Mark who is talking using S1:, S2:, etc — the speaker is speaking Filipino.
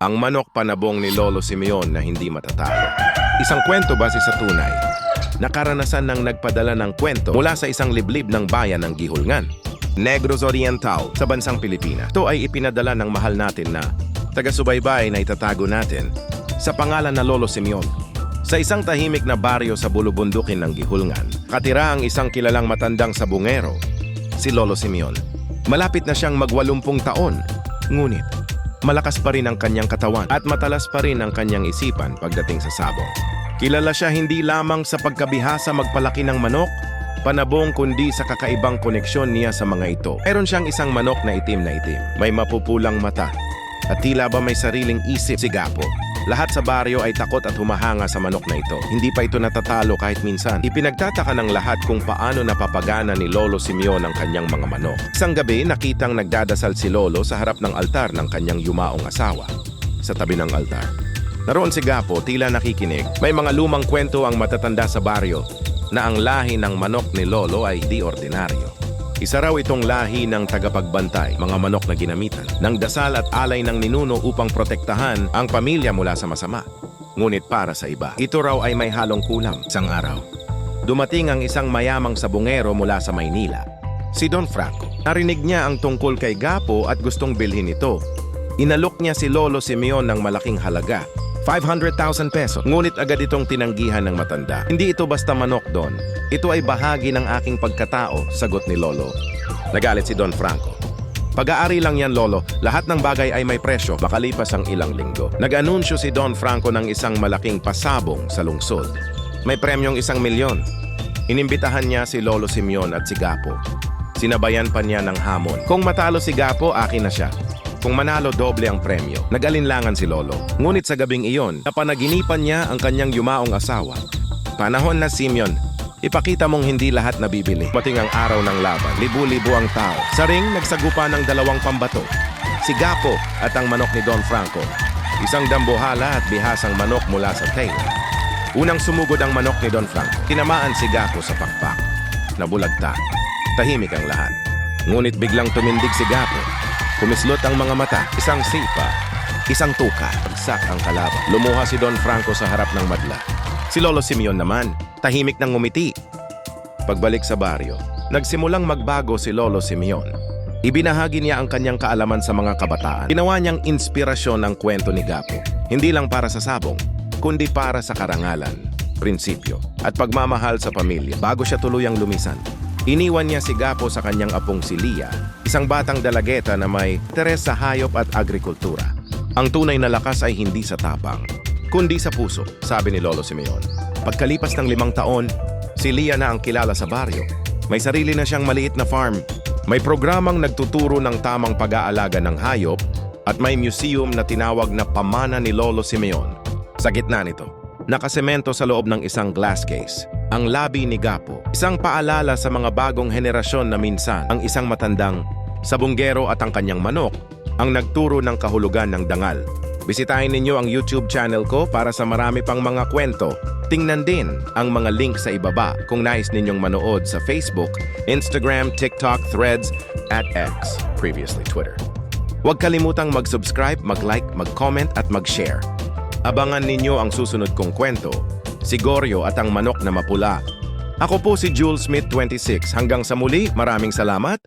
S1: Ang manok panabong ni Lolo Simeon na hindi matatalo. Isang kwento base sa tunay na karanasan ng nagpadala ng kwento mula sa isang liblib ng bayan ng Gihulngan, Negros Oriental sa bansang Pilipinas. Ito ay ipinadala ng mahal natin na taga-subaybay na itatago natin sa pangalan na Lolo Simeon. Sa isang tahimik na baryo sa bulubundukin ng Gihulngan, katira ang isang kilalang matandang sabungero, si Lolo Simeon. Malapit na siyang mag-80 taon, ngunit malakas pa rin ang kanyang katawan at matalas pa rin ang kanyang isipan pagdating sa sabong. Kilala siya hindi lamang sa pagkabihasa magpalaki ng manok, panabong kundi sa kakaibang koneksyon niya sa mga ito. Meron siyang isang manok na itim, may mapupulang mata at tila ba may sariling isip, si Gapo. Lahat sa baryo ay takot at humahanga sa manok na ito. Hindi pa ito natatalo kahit minsan. Ipinagtataka ng lahat kung paano napapagana ni Lolo Simeon ang kanyang mga manok. Isang gabi, nakitang nagdadasal si Lolo sa harap ng altar ng kanyang yumaong asawa. Sa tabi ng altar, naroon si Gapo, tila nakikinig. May mga lumang kwento ang matatanda sa baryo na ang lahi ng manok ni Lolo ay di ordinaryo. Isa raw itong lahi ng tagapagbantay, mga manok na ginamitan ng dasal at alay ng ninuno upang protektahan ang pamilya mula sa masama. Ngunit para sa iba, ito raw ay may halong kulam. Isang araw, dumating ang isang mayamang sabungero mula sa Maynila, si Don Franco. Narinig niya ang tungkol kay Gapo at gustong bilhin ito. Inalok niya si Lolo Simeon ng malaking halaga, 500,000 pesos. Ngunit agad itong tinanggihan ng matanda. Hindi ito basta manok, Don. Ito ay bahagi ng aking pagkatao, sagot ni Lolo. Nagalit si Don Franco. Pag-aari lang yan, Lolo. Lahat ng bagay ay may presyo. Makalipas ang ilang linggo, nag-anunsyo si Don Franco ng isang malaking pasabong sa lungsod. May premyong 1,000,000. Inimbitahan niya si Lolo Simeon at si Gapo. Sinabayan pa niya ng hamon. Kung matalo si Gapo, akin na siya. Kung manalo, doble ang premyo. Nag-alinlangan si Lolo. Ngunit sa gabing iyon, napanaginipan niya ang kanyang yumaong asawa. Panahon na, Simeon. Ipakita mong hindi lahat nabibili. Mating ang araw ng laban. Libu-libu ang tao. Sa ring, nagsagupa ng 2 pambato. Si Gapo at ang manok ni Don Franco. Isang dambuhala at bihasang manok mula sa Taylor. Unang sumugod ang manok ni Don Franco. Tinamaan si Gapo sa pakpak. Nabulagta. Tahimik ang lahat. Ngunit biglang tumindig si Gapo. Kumislot ang mga mata, isang sipa, isang tuka. Bagsak ang kalaban. Lumuha si Don Franco sa harap ng madla. Si Lolo Simeon naman, tahimik nang ngumiti. Pagbalik sa baryo, nagsimulang magbago si Lolo Simeon. Ibinahagi niya ang kanyang kaalaman sa mga kabataan. Ginawa niyang inspirasyon ang kwento ni Gapo. Hindi lang para sa sabong, kundi para sa karangalan, prinsipyo, at pagmamahal sa pamilya. Bago siya tuluyang lumisan, iniwan niya si Gapo sa kanyang apong si Lia, isang batang dalageta na may interes sa hayop at agrikultura. Ang tunay na lakas ay hindi sa tapang, kundi sa puso, sabi ni Lolo Simeon. Pagkalipas ng 5 taon, si Lia na ang kilala sa baryo. May sarili na siyang maliit na farm, may programang nagtuturo ng tamang pag-aalaga ng hayop, at may museum na tinawag na Pamana ni Lolo Simeon. Sa gitna nito, nakasemento sa loob ng isang glass case, ang labi ni Gapo, isang paalala sa mga bagong henerasyon na minsan ang isang matandang sabunggero at ang kanyang manok ang nagturo ng kahulugan ng dangal. Bisitahin ninyo ang YouTube channel ko para sa marami pang mga kwento. Tingnan din ang mga link sa ibaba kung nais ninyong manood sa Facebook, Instagram, TikTok, Threads, at X, previously Twitter. Huwag kalimutang mag-subscribe, mag-like, mag-comment at mag-share. Abangan ninyo ang susunod kong kwento, si Goryo at ang manok na mapula. Ako po si Jules Smith 26. Hanggang sa muli, maraming salamat.